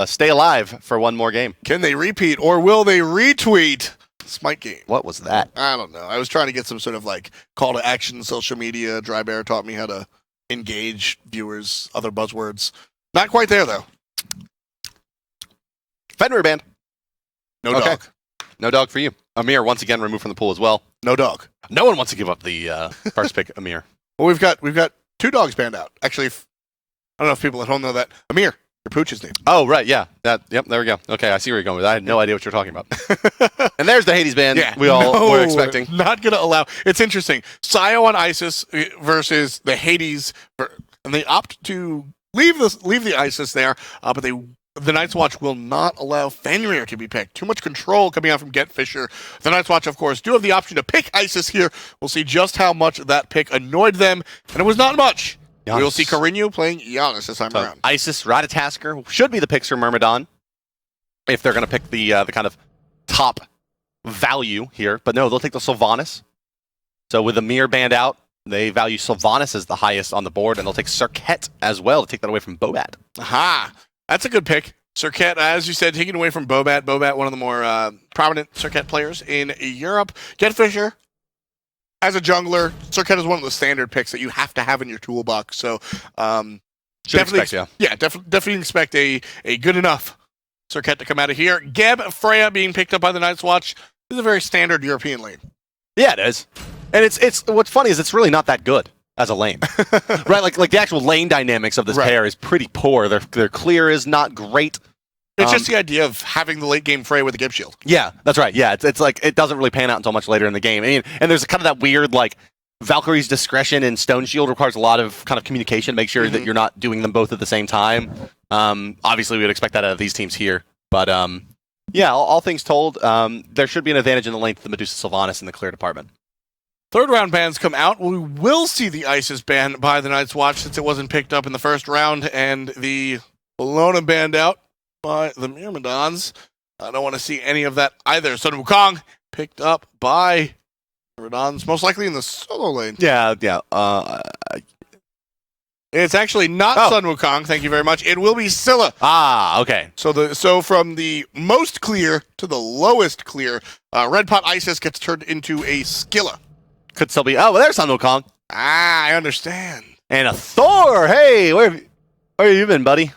stay alive for one more game. Can they repeat or will they retweet SMITE game? What was that? I don't know. I was trying to get some sort of like call to action, social media. Dry Bear taught me how to engage viewers, other buzzwords. Not quite there, though. Fenrir banned. No dog. No dog for you. Amir, once again, removed from the pool as well. No dog. No one wants to give up the first pick, Amir. Well, we've got 2 dogs banned out. Actually, I don't know if people at home know that. Amir, your pooch's name. Oh, right, yeah. Yep, there we go. Okay, I see where you're going with that. I had no idea what you're talking about. And there's the Hades ban we all were expecting. Not going to allow. It's interesting. Sio on Isis versus the Hades, and they opt to leave the Isis there, but the Night's Watch will not allow Fenrir to be picked. Too much control coming out from Get Fisher. The Night's Watch, of course, do have the option to pick Isis here. We'll see just how much that pick annoyed them, and it was not much. Giannis. We will see Carino playing Giannis this time around. Isis, Ratatasker should be the picks for Myrmidon if they're going to pick the kind of top value here. But no, they'll take the Sylvanas. So with Amir banned out, they value Sylvanas as the highest on the board, and they'll take Serket as well to take that away from Bobat. Aha! That's a good pick. Serket, as you said, taken away from Bobat. Bobat, one of the more prominent Serket players in Europe. Get Fisher, as a jungler, Serket is one of the standard picks that you have to have in your toolbox. So, definitely expect a good enough Serket to come out of here. Geb Freya being picked up by the Night's Watch is a very standard European lane. Yeah, it is. And it's what's funny is it's really not that good as a lane. Right? Like the actual lane dynamics of this pair is pretty poor. Their clear is not great. It's just the idea of having the late game Freya with the Gib shield. Yeah, that's right. Yeah, it's like it doesn't really pan out until much later in the game. And there's kind of that weird like Valkyrie's discretion and Stone Shield requires a lot of kind of communication to make sure that you're not doing them both at the same time. Obviously, we would expect that out of these teams here. But yeah, all things told, there should be an advantage in the lane to the Medusa Sylvanas in the clear department. Third round bans come out. We will see the Isis banned by the Night's Watch since it wasn't picked up in the first round, and the Bellona banned out by the Myrmidons. I don't want to see any of that either. Sun Wukong picked up by Myrmidons, most likely in the solo lane. Yeah. It's actually not Sun Wukong, thank you very much. It will be Scylla. Ah, okay. So from the most clear to the lowest clear, Red Pot Isis gets turned into a Scylla. Could still be. Oh, well, there's Sun Wukong. Ah, I understand. And a Thor. Hey, where have you been, buddy?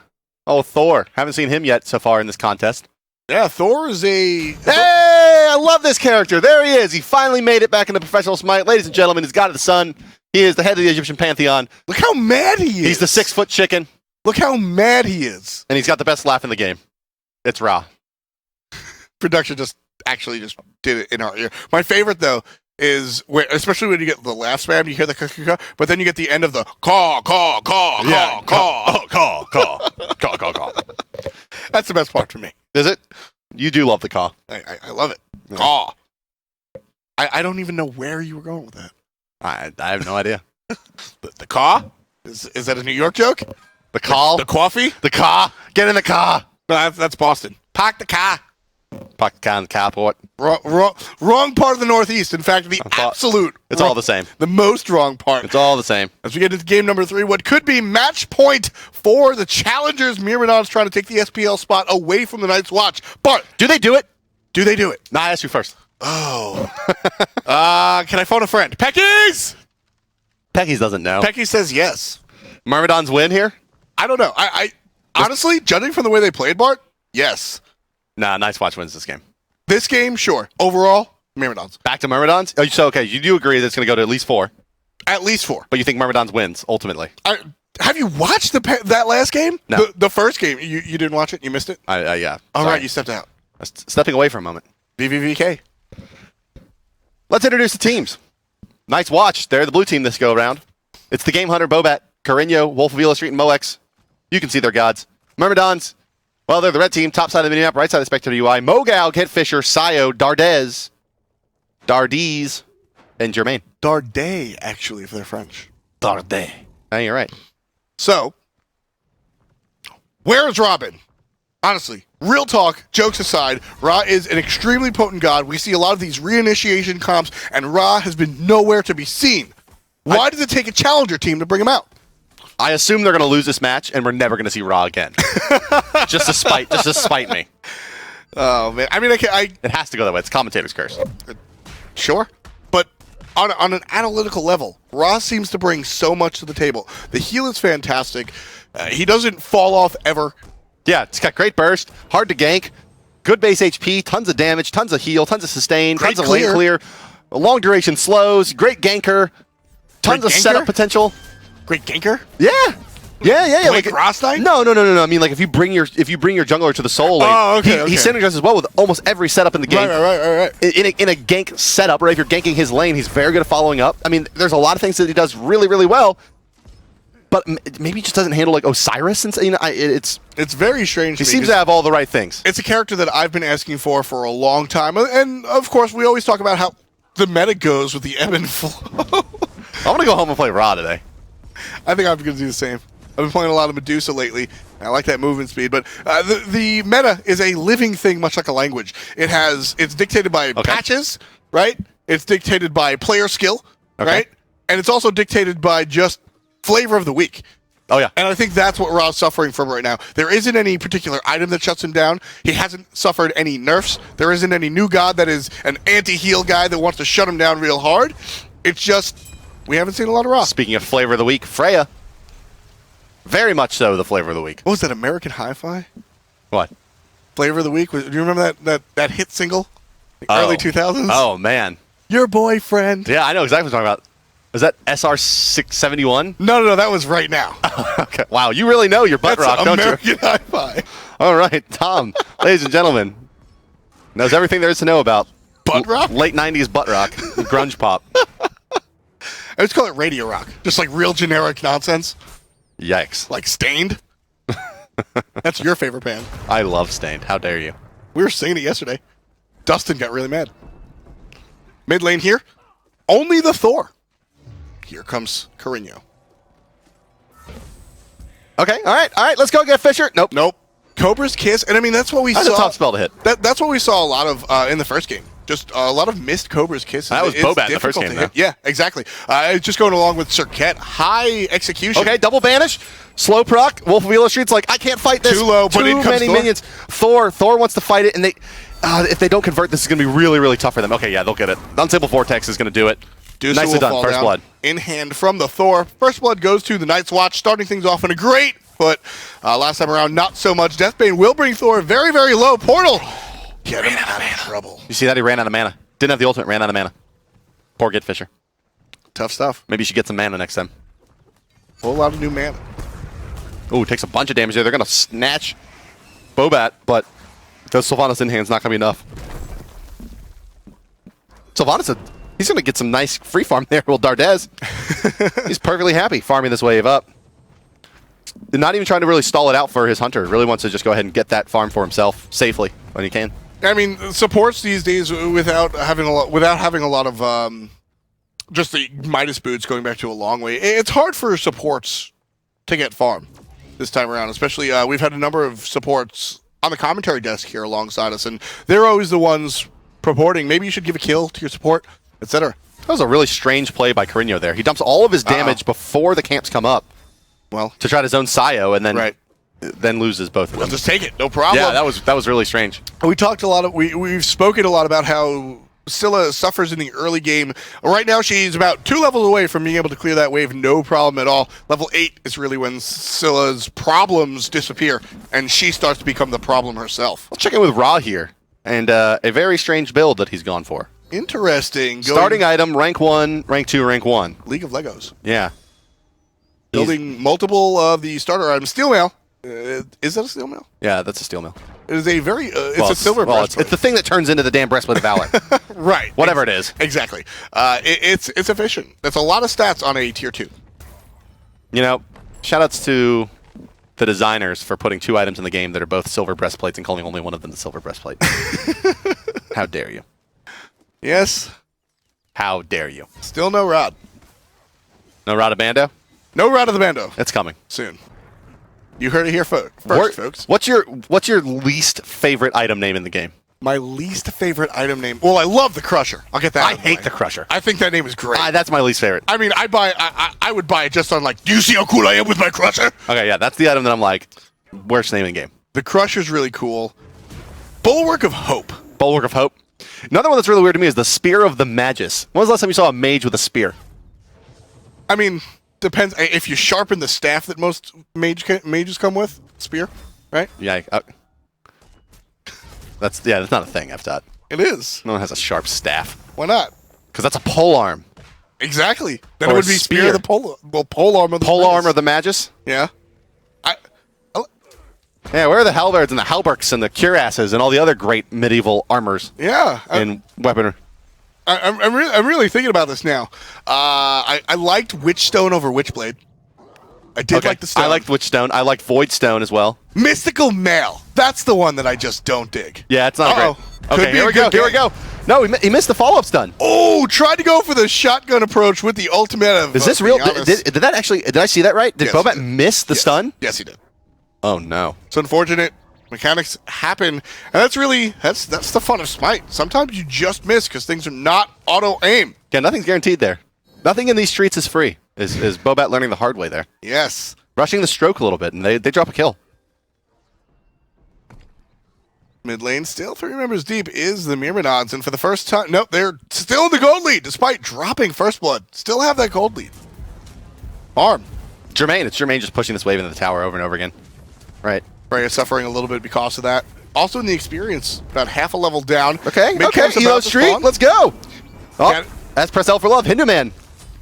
Oh, Thor. Haven't seen him yet so far in this contest. Yeah, Thor is a... Hey, I love this character. There he is. He finally made it back into professional Smite. Ladies and gentlemen, he's God of the Sun. He is the head of the Egyptian Pantheon. Look how mad he is. He's the 6-foot chicken. Look how mad he is. And he's got the best laugh in the game. It's Ra. Production just did it in our ear. My favorite, though, is especially when you get the laugh spam, you hear the caw, but then you get the end of the caw. That's the best part for me. Is it? You do love the caw. I love it. Yeah. Caw. I don't even know where you were going with that. I have no idea. The caw? Is that a New York joke? The call? The coffee? The caw. Get in the caw. No, that's Boston. Park the car. Park the car in the carport. Wrong part of the Northeast. In fact, it's all the same. The most wrong part. It's all the same. As we get into game number 3, what could be match point for the challengers. Myrmidons trying to take the SPL spot away from the Night's Watch. But do they do it? Do they do it? Nah, I asked you first. Oh. Can I phone a friend? Peckies! Peckies doesn't know. Peckies says yes. Myrmidons win here? I don't know. I honestly, judging from the way they played, Bart, yes. Nah, Night's Watch wins this game. This game, sure. Overall, Myrmidons. Back to Myrmidons? Oh, so, okay, you do agree that it's going to go to at least 4? At least 4. But you think Myrmidons wins, ultimately? Have you watched that last game? No. The first game. You didn't watch it? You missed it? Yeah. All right, you stepped out. Stepping away for a moment. VVVK. Let's introduce the teams. Night's Watch, they're the blue team this go-around. It's the Game Hunter, Bobat, Carino, Wolf of Ela Street, and Moex. You can see their gods. Myrmidons, well, they're the red team, top side of the minimap, right side of the spectator UI. Mogal, Get Fisher, Sio, Dardes, and Germain. Dardet, actually, if they're French. Dardet. Oh, you're right. So, where is Robin? Honestly, real talk, jokes aside, Ra is an extremely potent god. We see a lot of these reinitiation comps, and Ra has been nowhere to be seen. Why does it take a challenger team to bring him out? I assume they're going to lose this match, and we're never going to see Raw again. just to spite me. Oh man, I mean, it has to go that way. It's commentator's curse. Sure, but on an analytical level, Raw seems to bring so much to the table. The heal is fantastic. He doesn't fall off ever. Yeah, it's got great burst, hard to gank, good base HP, tons of damage, tons of heal, tons of sustain, tons of lane clear, long duration slows, great ganker, tons of setup potential. Great ganker? Yeah. Yeah. Like Ross Knight? No. I mean, like if you bring your jungler to the soul lane, he synergizes well with almost every setup in the game. Right. In a gank setup, right? If you're ganking his lane, he's very good at following up. I mean, there's a lot of things that he does really, really well. But maybe he just doesn't handle like Osiris, and it's very strange. He seems to have all the right things. It's a character that I've been asking for a long time, and of course, we always talk about how the meta goes with the ebb and flow. I'm gonna go home and play Raw today. I think I'm gonna do the same. I've been playing a lot of Medusa lately. I like that movement speed, but the meta is a living thing, much like a language. It's dictated by patches, right? It's dictated by player skill, right? And it's also dictated by just flavor of the week. Oh, yeah. And I think that's what Raw's suffering from right now. There isn't any particular item that shuts him down. He hasn't suffered any nerfs. There isn't any new god that is an anti-heal guy that wants to shut him down real hard. It's just, we haven't seen a lot of Raw. Speaking of flavor of the week, Freya. Very much so the flavor of the week. What was that, American Hi-Fi? What? Flavor of the week? Do you remember that hit single? Early 2000s? Oh, man. Your boyfriend. Yeah, I know exactly what you're talking about. Was that SR671? No, that was right now. Okay. Wow, you really know your butt rock, don't you? American Hi-Fi. All right, Tom, ladies and gentlemen, knows everything there is to know about butt rock? Late 90s butt rock, grunge pop. I just call it radio rock. Just like real generic nonsense. Yikes. Like Stained. That's your favorite band. I love Stained. How dare you? We were singing it yesterday. Dustin got really mad. Mid lane here. Only the Thor. Here comes Carino. Okay, all right. Let's go get Fisher. Nope. Cobra's Kiss, and I mean that's what we saw. That's a tough spell to hit. That's what we saw a lot of in the first game. Just a lot of missed Cobra's Kiss. That was Bobat in the first game, though. Yeah, exactly. Just going along with Cirquette, high execution. Okay, double vanish, slow proc. Wolf of Elo Street's like, I can't fight this. Too low, but in comes many minions. Thor wants to fight it, and they if they don't convert, this is going to be really, really tough for them. Okay, yeah, they'll get it. Unstable Vortex is going to do it. Nicely done. First blood. In hand from the Thor. First blood goes to the Night's Watch, starting things off in a great foot. Last time around, not so much. Deathbane will bring Thor very, very low. Portal. Get him out of trouble. You see that? He ran out of mana. Didn't have the ultimate, ran out of mana. Poor Get Fisher. Tough stuff. Maybe you should get some mana next time. A whole lot of new mana. Ooh, takes a bunch of damage there. They're going to snatch Bobat, but those Sylvanas in hand's not going to be enough. Sylvanas, he's going to get some nice free farm there. Well, Dardez, he's perfectly happy farming this wave up. They're not even trying to really stall it out for his hunter. Really wants to just go ahead and get that farm for himself safely when he can. I mean, supports these days without having a lot of just the Midas boots going back to a long way. It's hard for supports to get farm this time around, especially we've had a number of supports on the commentary desk here alongside us, and they're always the ones purporting maybe you should give a kill to your support, etc. That was a really strange play by Carino there. He dumps all of his damage before the camps come up. Well, to try to zone Sayo and then loses both of them. We'll just take it, no problem. Yeah, that was really strange. We talked a lot of we've spoken a lot about how Scylla suffers in the early game. Right now she's about 2 levels away from being able to clear that wave, no problem at all. Level 8 is really when Scylla's problems disappear and she starts to become the problem herself. Let's check in with Ra here and a very strange build that he's gone for. Interesting. Starting item, rank 1, rank 2, rank 1. League of Legos. Yeah. Building multiple of the starter items. Steel mail. Is that a steel mail? Yeah, that's a steel mail. It is a very, it's a silver breastplate. It's the thing that turns into the damn breastplate of valor. Right. Whatever it is. Exactly. It's efficient. That's a lot of stats on a tier 2. You know, shoutouts to the designers for putting 2 items in the game that are both silver breastplates and calling only one of them the silver breastplate. How dare you? Yes. How dare you? Still no rod. No Rod of Bando? No Rod of the Bando. It's coming. Soon. You heard it here first, folks. What's your least favorite item name in the game? My least favorite item name. Well, I love the Crusher. I'll get that. I hate the Crusher. I think that name is great. That's my least favorite. I mean, I would buy it just on like, do you see how cool I am with my Crusher? Okay, yeah, that's the item that I'm like, worst name in the game. The Crusher's really cool. Bulwark of Hope. Bulwark of Hope. Another one that's really weird to me is the Spear of the Magus. When was the last time you saw a mage with a spear? I mean, depends. If you sharpen the staff that most mages come with, spear, right? Yeah. That's not a thing, I've thought. It is. No one has a sharp staff. Why not? Because that's a pole arm. Exactly. Then Or it would be a spear spear. the pole arm of the Pole Magus. arm or the Magus? Yeah. Yeah, where are the halberds and the halberks and the cuirasses and all the other great medieval armors Yeah. and weaponry? I'm really thinking about this now. I liked Witchstone over Witchblade. I did like the stone. I liked Witchstone. I liked Voidstone as well. Mystical Mail. That's the one that I just don't dig. Yeah, it's not Uh-oh. great. Could Okay, be here a we go. good Here we game. go. No, he missed the follow-up stun. Oh, tried to go for the shotgun approach with the ultimate of. Is this real? Did that actually? Did I see that right? Did Yes, Bobat he did. miss the stun? Yes, he did. Oh no. It's unfortunate. Mechanics happen, and that's the fun of Smite. Sometimes you just miss because things are not auto aim. Yeah, nothing's guaranteed there. Nothing in these streets is free. Is Bobat learning the hard way there? Yes. Rushing the stroke a little bit, and they drop a kill. Mid lane still 3 members deep is the Myrmidons, and for the first time, nope, they're still in the gold lead despite dropping first blood. Still have that gold lead. Arm. Jermaine, it's Jermaine just pushing this wave into the tower over and over again. Right. Freya suffering a little bit because of that. Also in the experience, about half a level down. Okay. Mid Okay. camp's Elo about to Street. spawn. Let's go. Oh, Got it. that's press L for love. Hinduman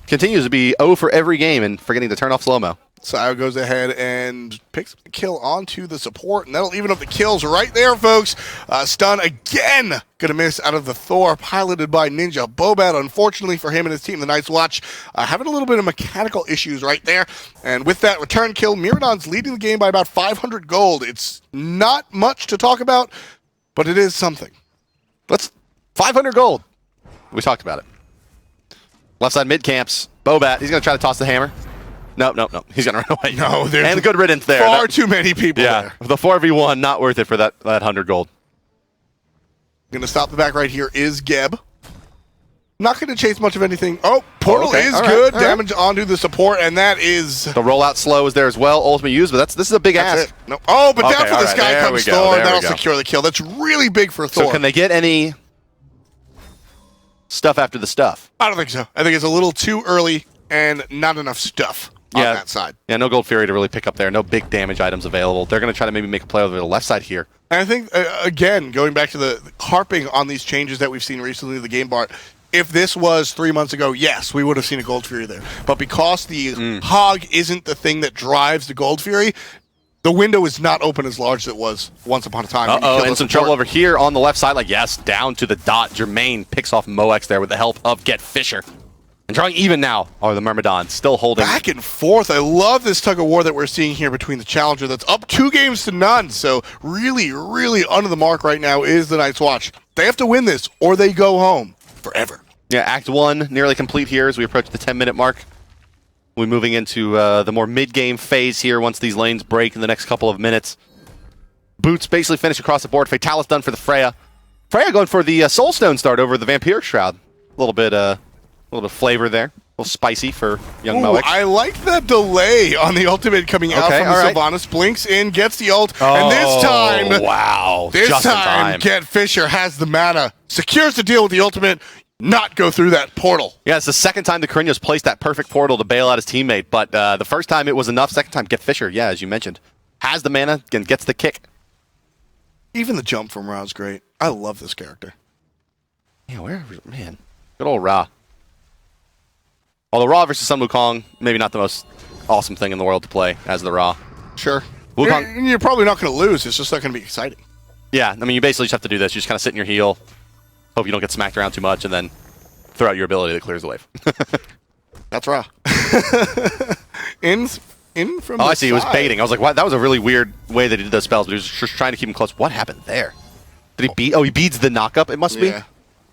continues to be O for every game and forgetting to turn off slow-mo. Sayo goes ahead and picks up the kill onto the support, and that'll even up the kills right there, folks. Stun again. Gonna miss out of the Thor, piloted by Ninja. Bobat, unfortunately for him and his team, the Night's Watch, having a little bit of mechanical issues right there. And with that return kill, Myrmidons leading the game by about 500 gold. It's not much to talk about, but it is something. Let's 500 gold. We talked about it. Left side mid camps. Bobat. He's gonna try to toss the hammer. Nope. He's gonna run away. No, there's and good riddance there. Far too many people Yeah, there. the 4v1 not worth it for that 100 gold. Gonna stop the back right here is Geb. Not gonna chase much of anything. Oh, portal okay. is All right. good. All right. Damage onto the support, and that is. The rollout slow is there as well. Ultimate use, but this is a big That's ask. it. No. Oh, but down Okay, for all the right, sky there comes we go, Thor. there we That'll go. secure the kill. That's really big for Thor. So can they get any stuff after the stuff? I don't think so. I think it's a little too early and not enough stuff on that side. Yeah, no Gold Fury to really pick up there. No big damage items available. They're going to try to maybe make a play over the left side here. And I think, again, going back to the harping on these changes that we've seen recently to the game bar, if this was 3 months ago, yes, we would have seen a Gold Fury there. But because the Hog isn't the thing that drives the Gold Fury, the window is not open as large as it was once upon a time. when you Uh-oh, killed and the some support. trouble over here on the left side. Like, yes, down to the dot. Jermaine picks off Moex there with the help of Get Fisher. And drawing even now are the Myrmidons, still holding. Back and forth. I love this tug of war that we're seeing here between the challenger that's up 2 games to none. So really, really under the mark right now is the Night's Watch. They have to win this or they go home forever. Yeah, Act 1 nearly complete here as we approach the 10-minute mark. We're moving into the more mid-game phase here once these lanes break in the next couple of minutes. Boots basically finish across the board. Fatalis done for the Freya. Freya going for the Soulstone start over the Vampiric Shroud. A little bit of flavor there. A little spicy for young Ooh, Moex. I like the delay on the ultimate coming out Okay, from the all right. Sylvanas. Blinks in, gets the ult, and this time, wow. this Just in time, Get Fisher has the mana, secures the deal with the ultimate, not go through that portal. Yeah, it's the second time the Carinos placed that perfect portal to bail out his teammate, but the first time it was enough. Second time, Get Fisher, yeah, as you mentioned, has the mana and gets the kick. Even the jump from Ra's great. I love this character. Yeah, man, good old Ra. Although Ra versus Sun Wukong, maybe not the most awesome thing in the world to play as the Ra. Sure. Wukong- You're probably not going to lose. It's just not going to be exciting. Yeah, I mean, you basically just have to do this. You just kind of sit in your heel, hope you don't get smacked around too much, and then throw out your ability that clears the wave. That's Ra. in from the Oh, I see. He was side. baiting. I was like, what? That was a really weird way that he did those spells, but he was just trying to keep him close. What happened there? Did he beat? Oh, he beats the knockup, it must be? Yeah.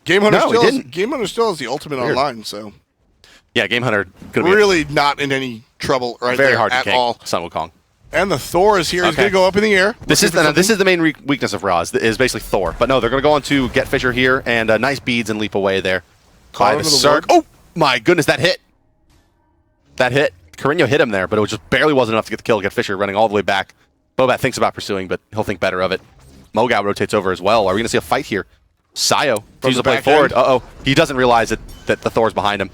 Game Hunter, No, he didn't. Game Hunter still has the ultimate Weird. online, so Yeah, Game Hunter could be really not in any trouble right very there hard to at gank all. Sun Wukong. And the Thor is here. He's Okay. going to go up in the air. This is the main weakness of Raw, is basically Thor. But no, they're going to go on to Get Fisher here, and nice beads and leap away there. By the Cirque. Oh, my goodness, that hit. That hit. Carino hit him there, but it just barely wasn't enough to get the kill. Get Fisher running all the way back. Bobat thinks about pursuing, but he'll think better of it. Mogao rotates over as well. Are we going to see a fight here? Sayo continues to play forward. Uh-oh. He doesn't realize that the Thor's behind him.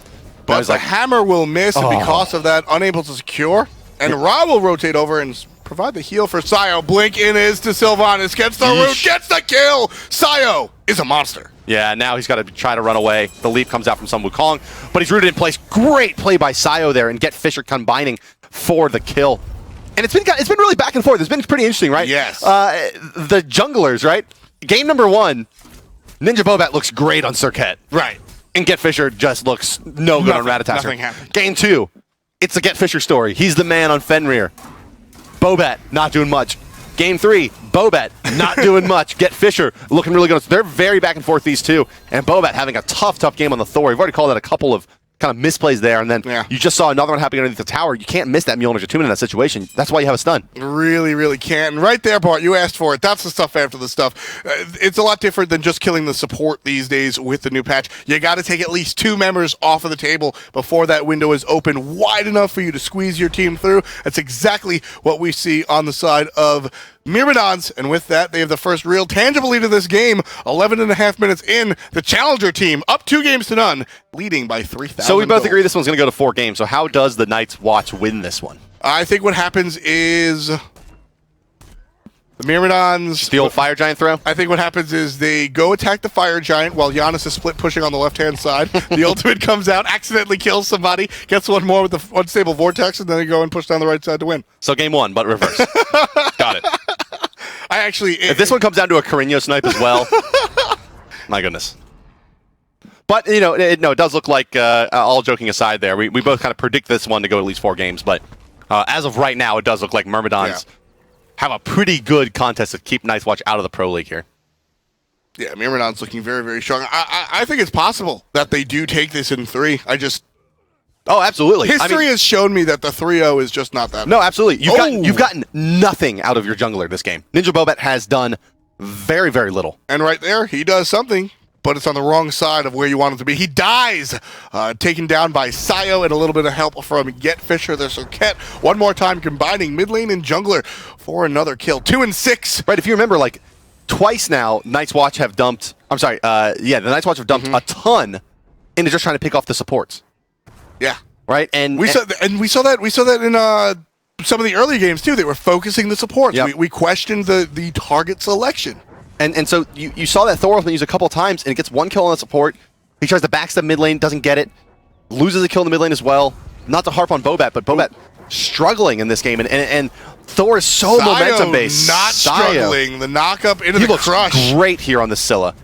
But the hammer will miss, and because of that, unable to secure. And Ra will rotate over and provide the heal for Sayo. Blink in is to Sylvanas. Gets the root, gets the kill. Sayo is a monster. Yeah, now he's got to try to run away. The leap comes out from Sun Wukong, but he's rooted in place. Great play by Sayo there, and Get Fisher combining for the kill. And it's been really back and forth. It's been pretty interesting, right? Yes. The junglers, right? Game number 1, Ninja Bobat looks great on Circuit. Right. And Get Fisher just looks no good on Ratatasker. Nothing happened. Game 2, it's the Get Fisher story. He's the man on Fenrir. Bobat not doing much. Game 3, Bobat not doing much. Get Fisher looking really good. So they're very back and forth, these two. And Bobat having a tough game on the Thor. We've already called out a couple of kind of misplays there, and then you just saw another one happening underneath the tower. You can't miss that Mjolnir's attunement in that situation. That's why you have a stun. Really, really can't. And right there, Bart, you asked for it. That's the stuff after the stuff. It's a lot different than just killing the support these days with the new patch. You got to take at least 2 members off of the table before that window is open wide enough for you to squeeze your team through. That's exactly what we see on the side of Myrmidons, and with that, they have the first real tangible lead of this game. 11.5 minutes in, the challenger team up 2-0, leading by 3,000. So we both agree this one's going to go to 4 games. So how does the Night's Watch win this one? I think what happens is the Myrmidons... The old Fire Giant throw? I think what happens is they go attack the Fire Giant while Giannis is split pushing on the left-hand side. The ultimate comes out, accidentally kills somebody, gets one more with the unstable Vortex, and then they go and push down the right side to win. So game 1, but reverse. Got it. If this one comes down to a Carino snipe as well, my goodness. But, you know, it does look like, all joking aside there, we both kind of predict this one to go at least 4 games, but as of right now, it does look like Myrmidons have a pretty good contest to keep Night's Watch out of the Pro League here. Yeah, Myrmidons looking very, very strong. I think it's possible that they do take this in 3. Oh, absolutely. History has shown me that the 3-0 is just not that. No, absolutely. You've gotten nothing out of your jungler this game. Ninja Bobat has done very, very little. And right there, he does something, but it's on the wrong side of where you want him to be. He dies, taken down by Sayo and a little bit of help from Get Fisher. There's Circuit one more time combining mid lane and jungler for another kill. 2 and 6. Right, if you remember, like, twice now, Night's Watch have dumped... I'm sorry, the Night's Watch have dumped a ton into just trying to pick off the supports. Yeah. Right? And we saw that in some of the earlier games too. They were focusing the supports. Yep. We questioned the target selection. And so you saw that Thor use a couple times, and it gets 1 kill on the support. He tries to backstep mid lane, doesn't get it. Loses a kill in the mid lane as well. Not to harp on Bobat, but Bobat struggling in this game, and Thor is so momentum based. Not struggling. The knock up into the crush. He looks great here on the Scylla.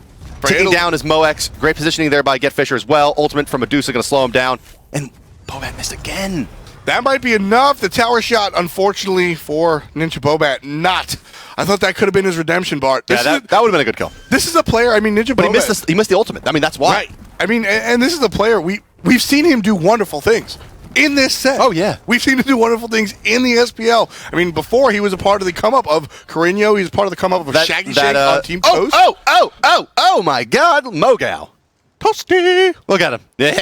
Taking down his Moex. Great positioning there by Get Fisher as well. Ultimate from Medusa going to slow him down. And Bobat missed again. That might be enough. The tower shot, unfortunately, for Ninja Bobat, not. I thought that could have been his redemption, Bart. That would have been a good kill. This is a player, Ninja Bobat. But he missed the ultimate. That's why. Right. And this is a player, we've seen him do wonderful things in this set. Oh, yeah. We've seen him do wonderful things in the SPL. Before he was a part of the come-up of Carino, he was part of the come-up of Shaggy Shake on Team Toast. Oh, my God. Mogao. Toasty! Look at him. Yeah,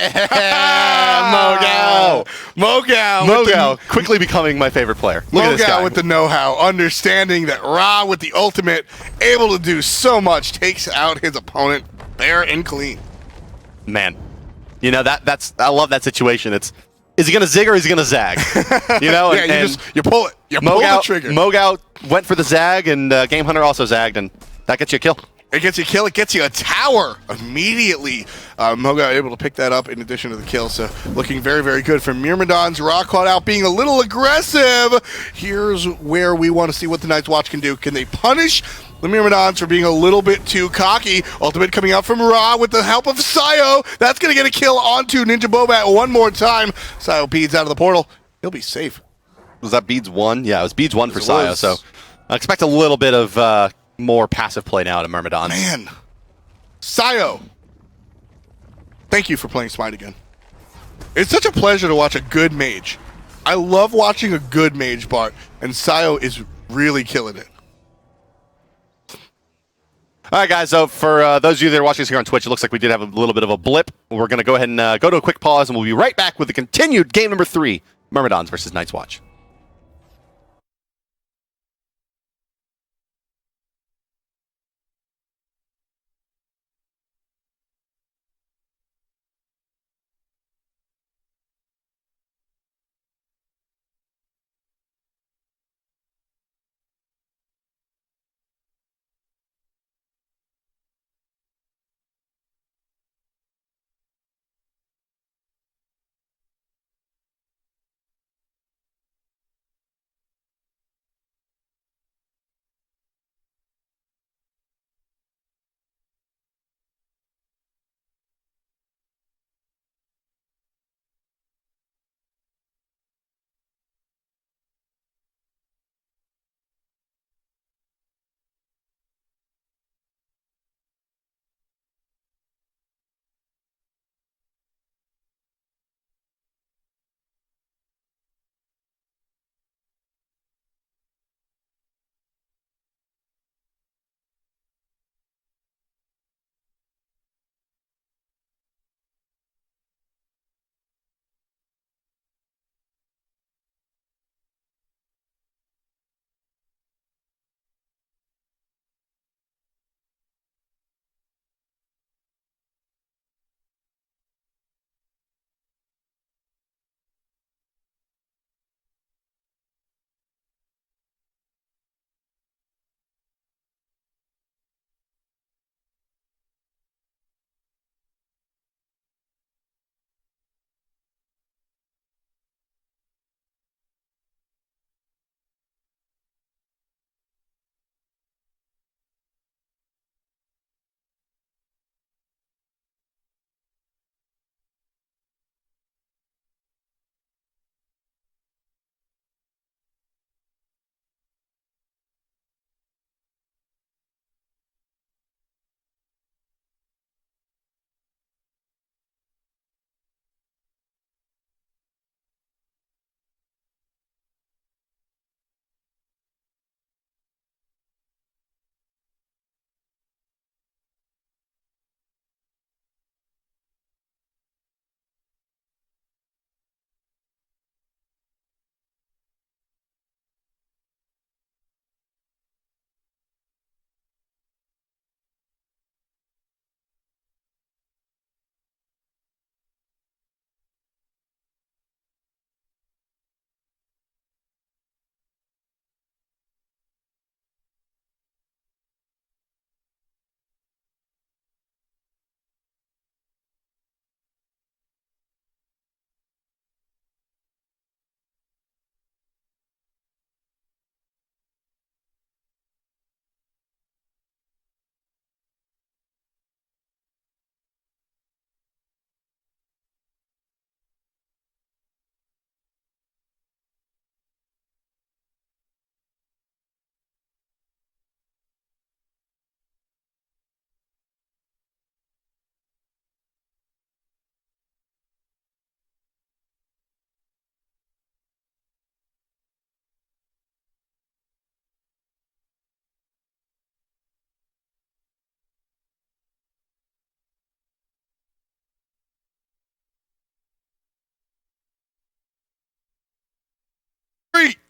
Mogao quickly becoming my favorite player. Look at this guy. Mogao with the know-how, understanding that Ra with the ultimate, able to do so much, takes out his opponent fair and clean. Man, that's I love that situation. Is he gonna zig or is he gonna zag? Yeah, you pull it. You pull the trigger. Mogao went for the zag, and Game Hunter also zagged, and that gets you a kill. It gets you a kill. It gets you a tower immediately. Mogao able to pick that up in addition to the kill. So looking very, very good for Myrmidons. Ra caught out being a little aggressive. Here's where we want to see what the Night's Watch can do. Can they punish the Myrmidons for being a little bit too cocky? Ultimate coming out from Ra with the help of Sayo. That's going to get a kill onto Ninja Bobat one more time. Sayo beads out of the portal. He'll be safe. Was that beads 1? Yeah, it was beads 1 for Sayo. So I expect a little bit of... more passive play now to Myrmidons. Man. Sayo. Thank you for playing Smite again. It's such a pleasure to watch a good mage. I love watching a good mage, Bart. and Sayo is really killing it. All right, guys. So for those of you that are watching us here on Twitch, it looks like we did have a little bit of a blip. We're going to go ahead and go to a quick pause, and we'll be right back with the continued game number 3, Myrmidons versus Night's Watch.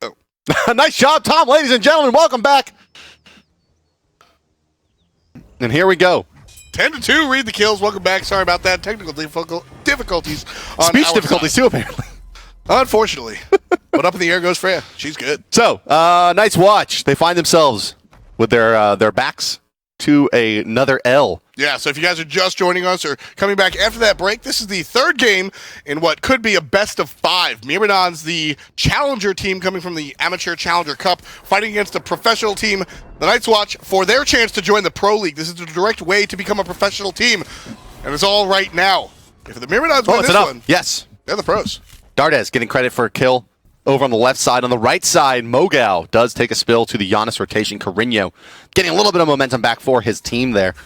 Oh. Nice job, Tom. Ladies and gentlemen, welcome back. And here we go. 10-2, read the kills. Welcome back. Sorry about that. Technical difficulties. On Speech difficulties, too, apparently. Unfortunately. But up in the air goes Freya. She's good. So, Night's Watch. They find themselves with their backs to another L. Yeah, so if you guys are just joining us or coming back after that break, this is the third game in what could be a best of 5. Myrmidons, the challenger team coming from the Amateur Challenger Cup, fighting against a professional team, the Night's Watch, for their chance to join the Pro League. This is the direct way to become a professional team, and it's all right now. If the Myrmidons win this one, yes, they're the pros. Dardes getting credit for a kill over on the left side. On the right side, Mogao does take a spill to the Giannis rotation. Carino getting a little bit of momentum back for his team there.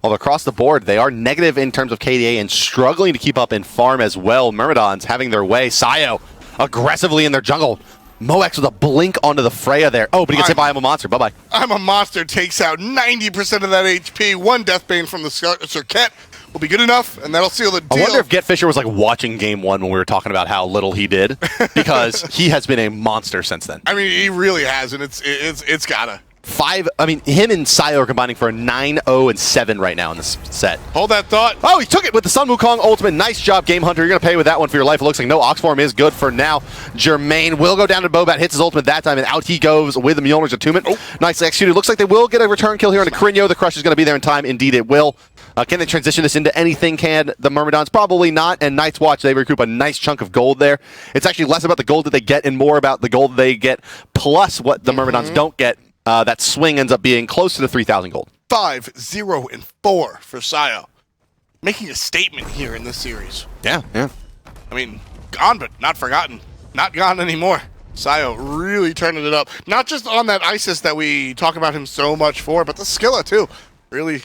Although across the board, they are negative in terms of KDA and struggling to keep up in farm as well. Myrmidons having their way. Sayo aggressively in their jungle. Moex with a blink onto the Freya there. Oh, but he gets hit by I'm a Monster. Bye-bye. I'm a Monster takes out 90% of that HP. One Deathbane from the Circuit will be good enough, and that'll seal the deal. I wonder if Get Fisher was like watching game one when we were talking about how little he did, because he has been a monster since then. I mean, he really has, and it's gotta. Him and Sayo are combining for a 9-0-7 right now in this set. Hold that thought. Oh, he took it with the Sun Wukong ultimate. Nice job, Game Hunter. You're going to pay with that one for your life. It looks like no Oxform is good for now. Jermaine will go down to Bobat, hits his ultimate that time, and out he goes with the Mjolnir's attunement. Oh. Nicely executed. Looks like they will get a return kill here on the Carino. The Crush is going to be there in time. Indeed, it will. Can they transition this into anything? Can the Myrmidons? Probably not. And Night's Watch, they recoup a nice chunk of gold there. It's actually less about the gold that they get and more about the gold they get, plus what the Myrmidons don't get. That swing ends up being close to the 3,000 gold. 5-0-4 for Sayo. Making a statement here in this series. Yeah. I mean, gone but not forgotten. Not gone anymore. Sayo really turning it up. Not just on that Isis that we talk about him so much for, but the Skilla too. Really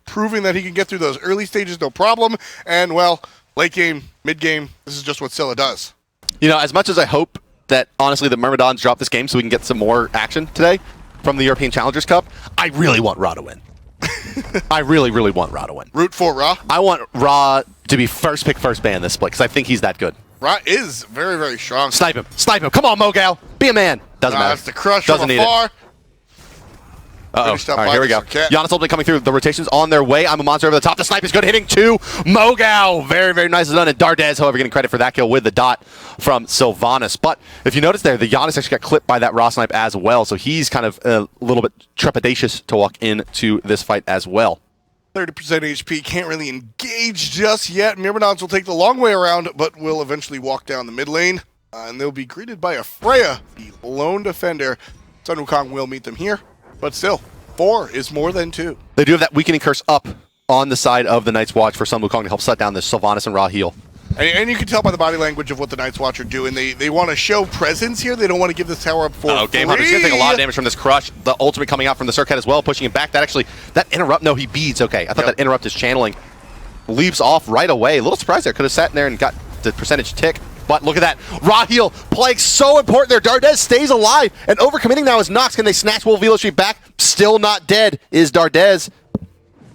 proving that he can get through those early stages no problem. And, well, late game, mid game, this is just what Scylla does. You know, as much as I hope that, honestly, the Myrmidons drop this game so we can get some more action today from the European Challengers Cup, I really want Ra to win. I really want Ra to win. Root for Ra? I want Ra to be first pick, first ban this split, because I think he's that good. Ra is very strong. Snipe him. Come on, Mogal. Be a man. Doesn't matter. That's the Crush Doesn't from afar. All right, here we go. Giannis ultimately coming through. The rotations on their way. I'm a Monster over the top. The snipe is good, hitting two. Mogal, very nice done. And Dardez, however, getting credit for that kill with the dot from Sylvanas. But if you notice there, the Giannis actually got clipped by that raw snipe as well. So he's kind of a little bit trepidatious to walk into this fight as well. 30% HP, can't really engage just yet. Myrmidons will take the long way around, but will eventually walk down the mid lane. And they'll be greeted by a Freya, the lone defender. Sun Wukong will meet them here. But still, 4 is more than 2. They do have that weakening curse up on the side of the Night's Watch for Sun Wukong to help shut down this Sylvanas and Ra heal. And you can tell by the body language of what the Night's Watch are doing. They want to show presence here. They don't want to give this tower up for free. Game Hunter's going to take a lot of damage from this Crush. The ultimate coming out from the Circuit as well, pushing him back. That interrupt, no, he beads. Okay, I thought that interrupt is channeling. Leaps off right away. A little surprised there. Could have sat in there and got the percentage tick. But look at that. Ra heal playing so important there. Dardez stays alive. And overcommitting now is Nox. Can they snatch Wolf Velo Street back? Still not dead is Dardez.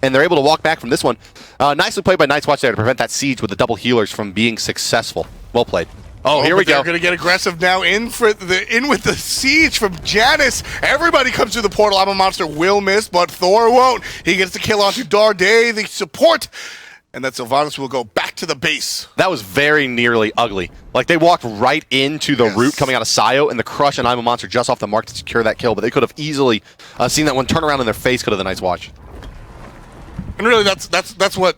And they're able to walk back from this one. Nicely played by Night's Watch there to prevent that siege with the double healers from being successful. Well played. Oh, here we go. They're going to get aggressive now. In with the siege from Janice. Everybody comes through the portal. I'm a Monster will miss, but Thor won't. He gets the kill onto Darday, the support. And that Sylvanas will go back to the base. That was very nearly ugly. Like, they walked right into the root coming out of Sayo, and the Crush and I'm a Monster just off the mark to secure that kill, but they could have easily seen that one turn around in their face, could have the Night's Watch. And really, that's what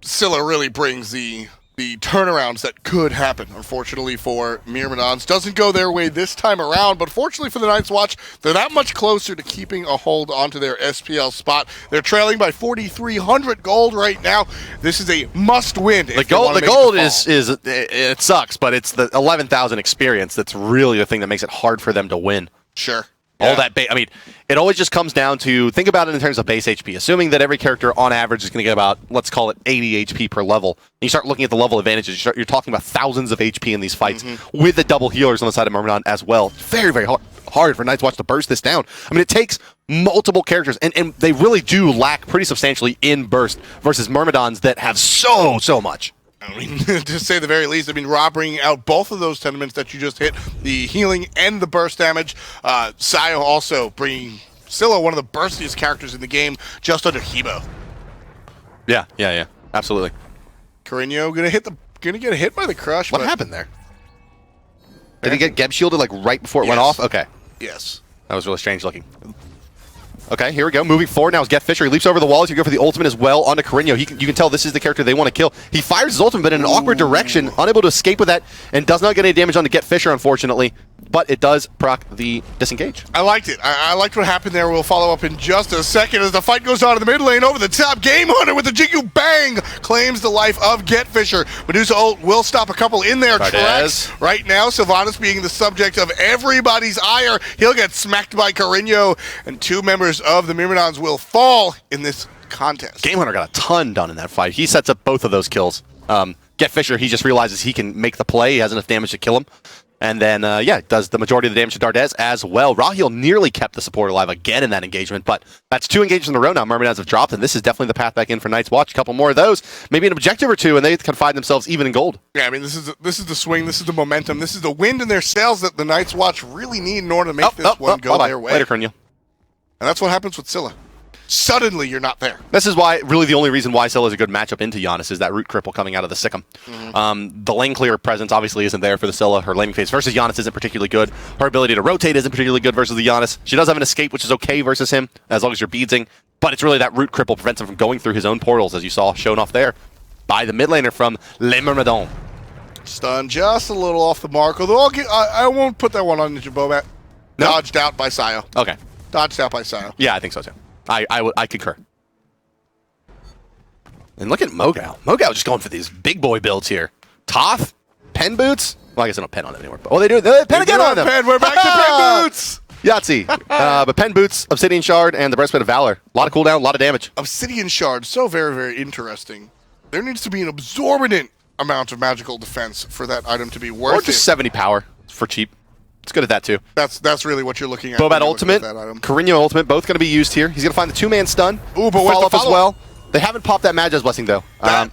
Scylla really brings, the turnarounds that could happen. Unfortunately for Myrmidons, doesn't go their way this time around, but fortunately for the Night's Watch, they're that much closer to keeping a hold onto their SPL spot. They're trailing by 4,300 gold right now. This is a must-win. The gold is it sucks, but it's the 11,000 experience that's really the thing that makes it hard for them to win. Sure. All that it always just comes down to, think about it in terms of base HP. Assuming that every character on average is going to get about, let's call it 80 HP per level. And you start looking at the level advantages, you're talking about thousands of HP in these fights with the double healers on the side of Myrmidon as well. Very hard for Night's Watch to burst this down. I mean, it takes multiple characters, and they really do lack pretty substantially in burst versus Myrmidons that have so much. I mean, to say the very least, Ra bringing out both of those tenements that you just hit, the healing and the burst damage. Sayo also bringing Scylla, one of the burstiest characters in the game, just under Hebo. Yeah, absolutely. Carino gonna get hit by the Crush. What happened there? Did he get Geb shielded like right before it went off? Okay. Yes. That was really strange looking. Okay, here we go. Moving forward now is Get Fisher. He leaps over the walls. You go for the ultimate as well onto Carino. You can tell this is the character they want to kill. He fires his ultimate, but in an awkward direction, unable to escape with that, and does not get any damage onto Get Fisher, unfortunately. But it does proc the disengage. I liked it. I liked what happened there. We'll follow up in just a second as the fight goes on in the mid lane. Over the top, Game Hunter with the Jigu Bang claims the life of Get Fisher. Medusa ult will stop a couple in their tracks. Right now, Sylvanas being the subject of everybody's ire. He'll get smacked by Carino, and 2 members of the Myrmidons will fall in this contest. Game Hunter got a ton done in that fight. He sets up both of those kills. Get Fisher, he just realizes he can make the play. He has enough damage to kill him. And then, yeah, does the majority of the damage to Dardez as well. Raheel nearly kept the support alive again in that engagement, but that's 2 engagements in a row now. Myrmidons have dropped, and this is definitely the path back in for Night's Watch. A couple more of those, maybe an objective or two, and they can find themselves even in gold. Yeah, I mean, this is the swing, this is the momentum, this is the wind in their sails that the Night's Watch really need in order to make this one go their way. Later, Krinya. And that's what happens with Scylla. Suddenly, you're not there. This is why, really, the only reason why Scylla is a good matchup into Giannis is that root cripple coming out of the Sikkim. The lane clear presence obviously isn't there for the Scylla. Her laning phase versus Giannis isn't particularly good. Her ability to rotate isn't particularly good versus the Giannis. She does have an escape, which is okay versus him, as long as you're beadsing. But it's really that root cripple prevents him from going through his own portals, as you saw shown off there by the mid laner from Les Myrmidons. Stun just a little off the mark, although I won't put that one on Ninja Bobat. No? Dodged out by Sayo. Okay. Dodged out by Sayo. Yeah, I think so too. I concur. And look at Mogao. Mogao just going for these big boy builds here. Toth, pen boots. Well, I guess they don't pen on it anymore. But, oh, they do. They pen again on them. Pen. We're back to pen boots. Yahtzee. But pen boots, Obsidian Shard, and the Breastplate of Valor. A lot of cooldown, a lot of damage. Obsidian Shard, so very, very interesting. There needs to be an exorbitant amount of magical defense for that item to be worth it. Or just 70 power for cheap. It's good at that too. That's really what you're looking at. Bobat Ultimate, Carino Ultimate, both going to be used here. He's going to find the 2-man stun. Ooh, but follow up as well. They haven't popped that Magi's Blessing, though,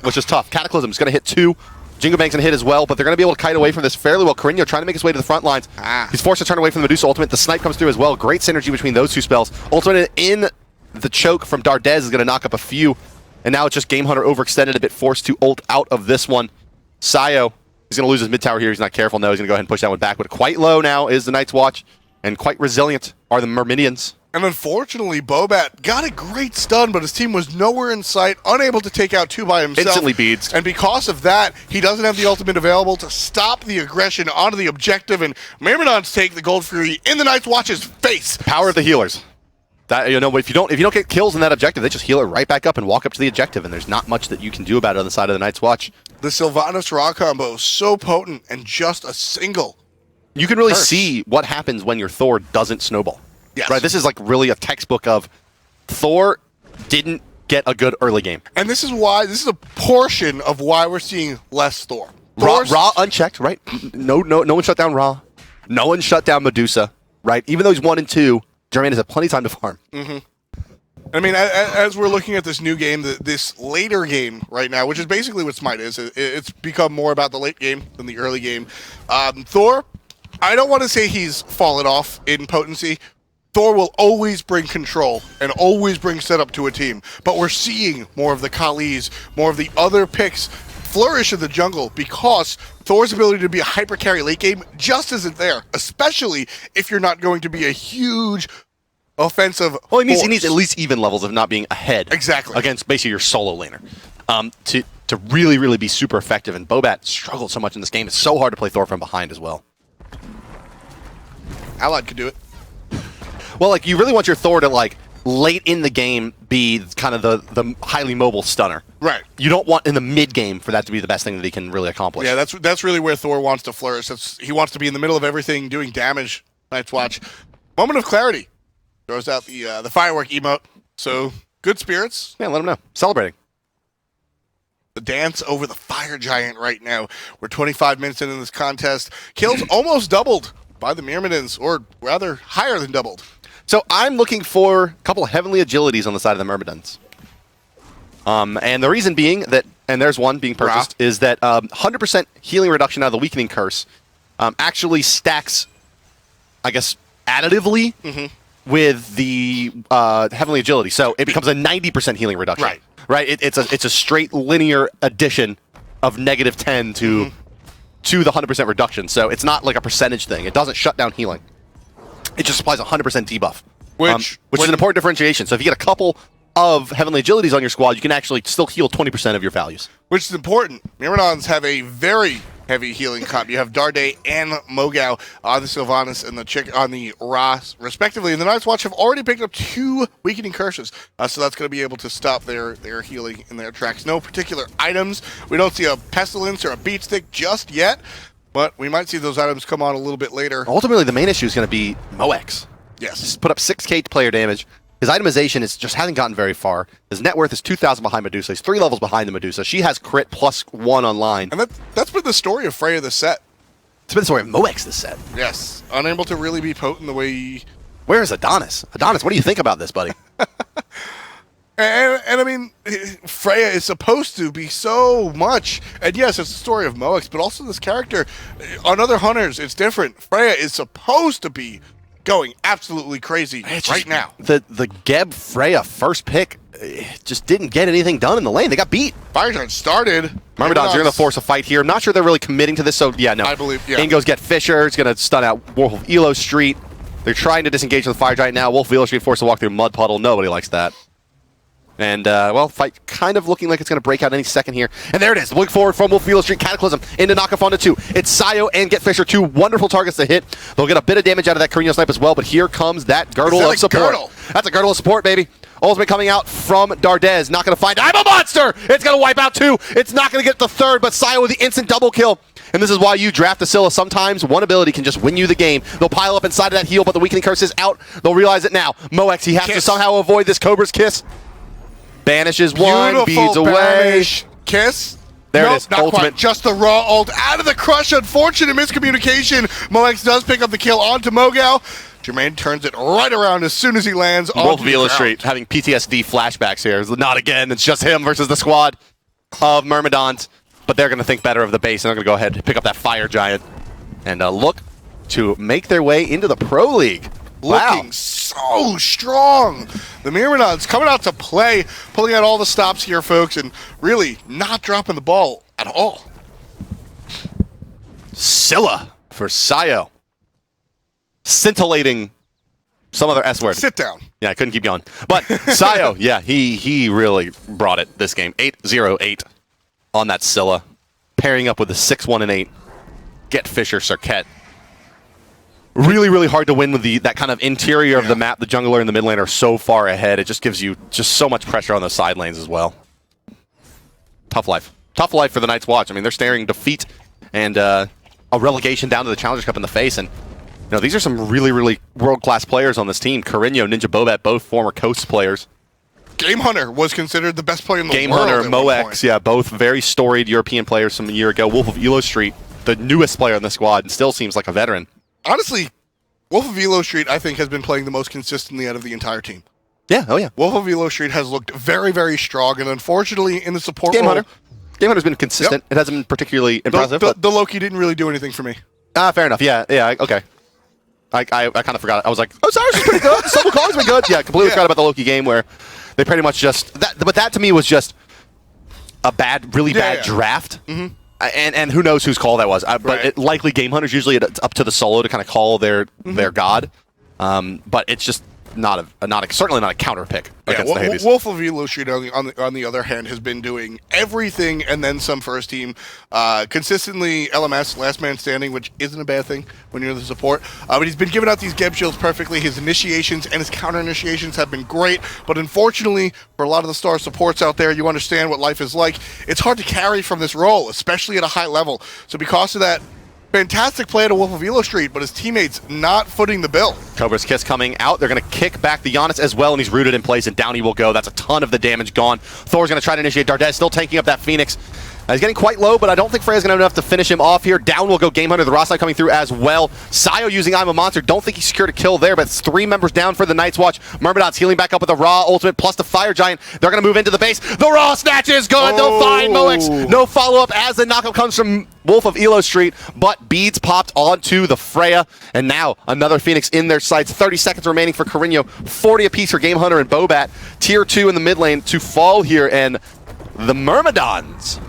which is tough. Cataclysm is going to hit 2. Jingle Bank's going to hit as well, but they're going to be able to kite away from this fairly well. Carino trying to make his way to the front lines. He's forced to turn away from the Medusa Ultimate. The Snipe comes through as well. Great synergy between those 2 spells. Ultimate in the choke from Dardez is going to knock up a few, and now it's just Game Hunter overextended a bit, forced to ult out of this one. Sayo, he's going to lose his mid tower here. He's not careful. No, he's going to go ahead and push that one back, but quite low now is the Night's Watch, and quite resilient are the Myrmidons. And unfortunately, Bobat got a great stun, but his team was nowhere in sight, unable to take out 2 by himself. Instantly beads. And because of that, he doesn't have the ultimate available to stop the aggression onto the objective, and Myrmidons take the Gold Fury in the Night's Watch's face. Power of the healers. That, you know, if you don't get kills in that objective, they just heal it right back up and walk up to the objective, and there's not much that you can do about it on the side of the Night's Watch. The Sylvanas Ra combo is so potent, and just a single. You can really see what happens when your Thor doesn't snowball. Yes. Right, this is like really a textbook of Thor didn't get a good early game. And this is a portion of why we're seeing less Thor. Ra unchecked, right? No one shut down Ra. No one shut down Medusa, right? Even though he's 1 and 2, Jermaine has had plenty of time to farm. I mean, as we're looking at this new game, this later game right now, which is basically what SMITE is, it's become more about the late game than the early game. Thor, I don't want to say he's fallen off in potency. Thor will always bring control and always bring setup to a team, but we're seeing more of the Kalis, more of the other picks flourish in the jungle because Thor's ability to be a hyper carry late game just isn't there, especially if you're not going to be a huge offensive Well, he needs at least even levels of not being ahead. Exactly. Against basically your solo laner. To really, really be super effective, and Bobat struggled so much in this game. It's so hard to play Thor from behind as well. Allied could do it. Well, like, you really want your Thor to, like, late in the game be kind of the highly mobile stunner. Right. You don't want in the mid game for that to be the best thing that he can really accomplish. Yeah, that's really where Thor wants to flourish. He wants to be in the middle of everything, doing damage. Night's Watch. Moment of clarity. Throws out the firework emote. So, good spirits. Yeah, let him know. Celebrating. The dance over the fire giant right now. We're 25 minutes into this contest. Kills almost doubled by the Myrmidons, or rather higher than doubled. So I'm looking for a couple of heavenly agilities on the side of the Myrmidons. And the reason being that, and there's one being purchased, is that 100% healing reduction out of the weakening curse actually stacks, I guess, additively with the heavenly agility. So it becomes a 90% healing reduction. Right. Right. It's a straight linear addition of -10 to the 100% reduction. So it's not like a percentage thing. It doesn't shut down healing. It just applies 100% debuff, which is an important differentiation. So if you get a couple of Heavenly Agilities on your squad, you can actually still heal 20% of your values. Which is important. Myrmidons have a very heavy healing comp. You have Darday and Mogao on the Sylvanas and the Chick on the Ra, respectively. And the Night's Watch have already picked up 2 weakening curses, so that's going to be able to stop their healing in their tracks. No particular items. We don't see a Pestilence or a Beat Stick just yet, but we might see those items come on a little bit later. Ultimately, the main issue is going to be Moex. Yes. Just put up 6k player damage. His itemization just hasn't gotten very far. His net worth is 2,000 behind Medusa. He's 3 levels behind the Medusa. She has crit +1 online. And that's been the story of Freya the set. It's been the story of Moex this set. Yes. Unable to really be potent the way he... Where is Adonis? Adonis, what do you think about this, buddy? And I mean, Freya is supposed to be so much. And yes, it's the story of Moex, but also this character. On other hunters, it's different. Freya is supposed to be going absolutely crazy right now. The Geb Freya first pick just didn't get anything done in the lane. They got beat. Fire Giant started. Myrmidons are going to force a fight here. I'm not sure they're really committing to this, so yeah, no. I believe, yeah. In goes Get Fisher. It's going to stun out Wolf of Elo Street. They're trying to disengage with the Fire Giant now. Wolf of Elo Street forced to walk through Mud Puddle. Nobody likes that. And, well, fight kind of looking like it's going to break out any second here. And there it is. Looking forward from Wolf of Elo Street. Cataclysm into knockoff onto 2. It's Sayo and Get Fisher, 2 wonderful targets to hit. They'll get a bit of damage out of that Carino Snipe as well, but here comes that girdle of support. That's a girdle of support, baby. Ultimate coming out from Dardez. Not going to find... I'm a monster! It's going to wipe out 2. It's not going to get the 3rd, but Sayo with the instant double kill. And this is why you draft Asilla. Sometimes one ability can just win you the game. They'll pile up inside of that heal, but the weakening curse is out. They'll realize it now. Moex, he has to somehow avoid this Cobra's Kiss. Banishes one, beads away. Kiss. There it is. Not Ultimate. quite. Just the raw ult out of the crush. Unfortunate miscommunication. Moex does pick up the kill onto Mogao. Jermaine turns it right around as soon as he lands on Wolf of Elo Street having PTSD flashbacks here. Not again. It's just him versus the squad of Myrmidons. But they're going to think better of the base, and they're going to go ahead and pick up that Fire Giant and look to make their way into the Pro League. Looking so strong. The Myrmidons coming out to play, pulling out all the stops here, folks, and really not dropping the ball at all. Scylla for Sayo. Scintillating some other S word. Sit down. Yeah, I couldn't keep going. But Sayo, yeah, he really brought it this game. 8-0-8 on that Scylla. Pairing up with the 6-1 and 8. Get Fisher, Cirquette. Really, really hard to win with that kind of interior of the map. The jungler and the mid lane are so far ahead. It just gives you just so much pressure on those side lanes as well. Tough life. Tough life for the Night's Watch. I mean, they're staring defeat and a relegation down to the Challengers Cup in the face. And you know, these are some really, really world-class players on this team. Carino, Ninja Bobat, both former Coast players. Game Hunter was considered the best player in the Game world. Hunter, Moex, yeah, both very storied European players from a year ago. Wolf of Elo Street, the newest player in the squad, and still seems like a veteran. Honestly, Wolf of Elo Street, I think, has been playing the most consistently out of the entire team. Yeah, oh yeah. Wolf of Elo Street has looked very, very strong, and unfortunately, in the support Game role... Hunter. Game Hunter's been consistent. It hasn't been particularly impressive. The Loki didn't really do anything for me. Fair enough. Yeah, okay. I kind of forgot. I was like, oh, Cyrus is pretty good. Double Kong's been good. Yeah, completely forgot about the Loki game where they pretty much just... But that to me was just a really bad draft. Mm-hmm. And who knows whose call that was. But likely Game Hunter's usually up to the solo to kind of call their god. But it's just certainly not a counter pick against the Hades. Wolf of Elo Street, on the other hand, has been doing everything and then some for his team. Consistently LMS, last man standing, which isn't a bad thing when you're the support. But he's been giving out these Geb shields perfectly. His initiations and his counter initiations have been great. But unfortunately, for a lot of the star supports out there, you understand what life is like. It's hard to carry from this role, especially at a high level. So because of that, fantastic play to Wolf of Elo Street, but his teammates not footing the bill. Cobra's Kiss coming out. They're going to kick back the Giannis as well, and he's rooted in place, and down he will go. That's a ton of the damage gone. Thor's going to try to initiate. Dardez still tanking up that Phoenix. He's getting quite low, but I don't think Freya's going to have enough to finish him off here. Down will go Game Hunter. The Ross Knight coming through as well. Sayo using I'm a Monster. Don't think he secured a kill there, but it's 3 members down for the Night's Watch. Myrmidons healing back up with a Raw ultimate plus the Fire Giant. They're going to move into the base. The Raw snatch is good. They'll find Moex. No follow-up as the knockup comes from Wolf of Elo Street, but beads popped onto the Freya, and now another Phoenix in their sights. 30 seconds remaining for Carino. 40 apiece for Game Hunter and Bobat. Tier 2 in the mid lane to fall here, and the Myrmidons,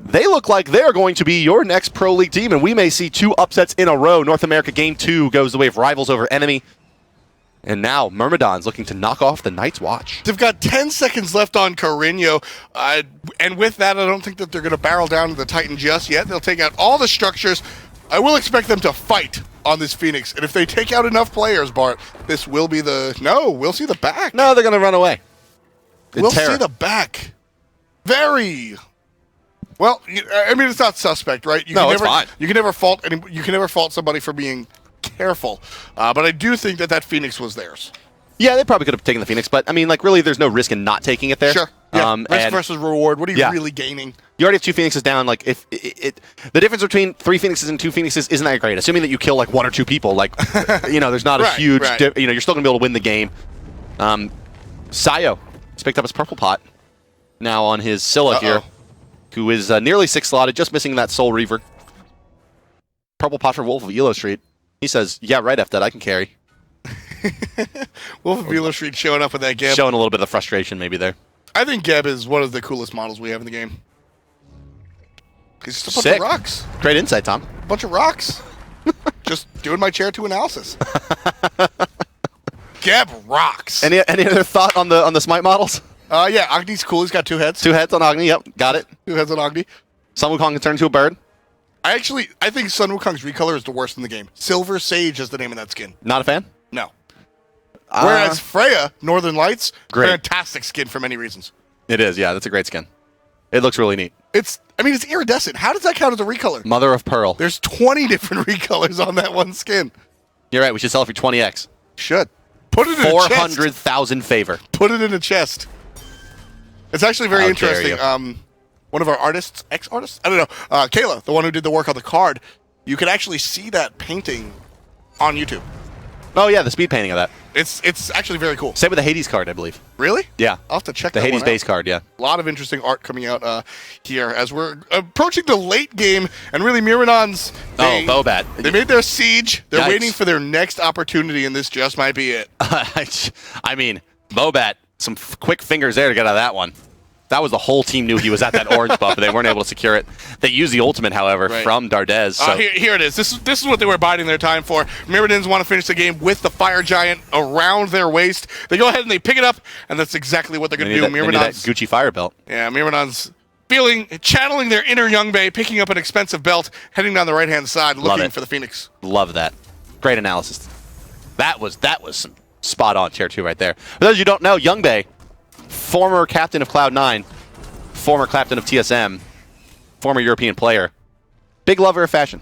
they look like they're going to be your next Pro League team, and we may see 2 upsets in a row. North America Game 2 goes the way of Rivals over Enemy. And now Myrmidons looking to knock off the Night's Watch. They've got 10 seconds left on Carino, and with that, I don't think that they're going to barrel down to the Titan just yet. They'll take out all the structures. I will expect them to fight on this Phoenix, and if they take out enough players, Bart, this will be the... No, we'll see the back. No, they're going to run away. We'll see the back. Very... Well, I mean, it's not suspect, right? It's fine. You can never fault somebody for being careful. But I do think that Phoenix was theirs. Yeah, they probably could have taken the Phoenix, but I mean, like, really, there's no risk in not taking it there. Sure. Yeah, risk and versus reward. What are you Yeah. really gaining? you already have 2 Phoenixes down. Like, if the difference between 3 Phoenixes and 2 Phoenixes isn't that great. Assuming that you kill like 1 or 2 people, like, there's not a Right, huge. right. You're still gonna be able to win the game. Sayo has picked up his purple pot now on his Scylla here, who is nearly 6 slotted, just missing that Soul Reaver. Purple pot for Wolf of Elo Street. He says, "Yeah, right, F that I can carry." Wolf of Elo Street showing up with that Geb. Showing a little bit of frustration maybe there. I think Geb is one of the coolest models we have in the game. He's just a bunch Sick. of rocks. Great insight, Tom. A bunch of rocks. Just doing my chair 2 analysis. Geb rocks. Any other thought on the SMITE models? Yeah, Agni's cool. He's got 2 heads. 2 heads on Agni. Yep, got it. 2 heads on Agni. Sun Wukong can turn into a bird. I think Sun Wukong's recolor is the worst in the game. Silver Sage is the name of that skin. Not a fan? No. Whereas Freya, Northern Lights, Great. fantastic skin for many reasons. It is, yeah. That's a great skin. It looks really neat. It's iridescent. How does that count as a recolor? Mother of Pearl. There's 20 different recolors on that one skin. You're right. We should sell it for 20x. Should. Put it in a chest. 400,000 favor. Put it in a chest. It's actually very How interesting. dare you. One of our artists, ex-artists? I don't know. Kayla, the one who did the work on the card, you can actually see that painting on YouTube. Oh, yeah, the speed painting of that. It's actually very cool. Same with the Hades card, I believe. Really? Yeah. I'll have to check The that Hades one base out. card, yeah. A lot of interesting art coming out here as we're approaching the late game, and really Myrmidons, Bobat. they made their siege. They're Yikes. waiting for their next opportunity, and this just might be it. I mean, Bobat, some quick fingers there to get out of that one. That was the whole team knew he was at that orange buff, but they weren't able to secure it. They used the ultimate, however, from Dardez. So. Here it is. This is what they were biding their time for. Myrmidons want to finish the game with the Fire Giant around their waist. They go ahead and they pick it up, and that's exactly what they're going to do. They need that Myrmidons, Gucci fire belt. yeah, Myrmidons channeling their inner Youngbei, picking up an expensive belt, heading down the right-hand side, looking for the Phoenix. Love that. Great analysis. That was some spot-on tier 2 right there. For those of you who don't know, Youngbei, former captain of Cloud9, former captain of TSM, former European player, big lover of fashion.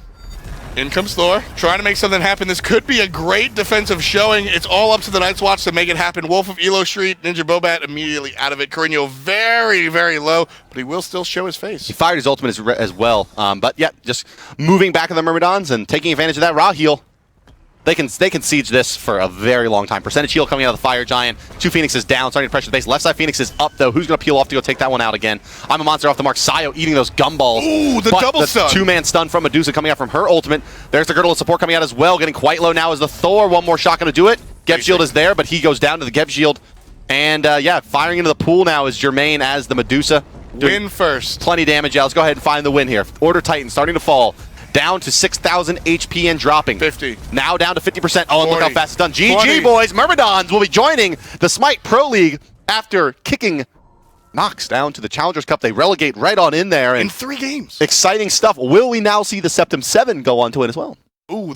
In comes Thor, trying to make something happen. This could be a great defensive showing. It's all up to the Night's Watch to make it happen. Wolf of Elo Street, Ninja Bobat immediately out of it. Carino very, very low, but he will still show his face. He fired his ultimate as well. But yeah, just moving back to the Myrmidons and taking advantage of that raw heal. They can siege this for a very long time. Percentage heal coming out of the Fire Giant. 2 Phoenixes down, starting to pressure the base. Left side Phoenix is up, though. Who's going to peel off to go take that one out again? I'm a monster off the mark. Sayo eating those gumballs. Ooh, the double stun. 2-man stun from Medusa coming out from her ultimate. There's the Girdle of Support coming out as well. Getting quite low now is the Thor. One more shot going to do it. Geb Shield is there, but he goes down to the Geb Shield. And yeah, firing into the pool now is Jermaine as the Medusa. Win first. Plenty damage. Yeah, let's go ahead and find the win here. Order Titan starting to fall. Down to 6,000 HP and dropping. 50. Now down to 50%. Oh, and look how 40. fast it's done. GG, 20. boys. Myrmidons will be joining the SMITE Pro League after kicking Nox down to the Challengers Cup. They relegate right on in there. In And 3 games. exciting stuff. Will we now see the Septum 7 go on to win as well? Ooh,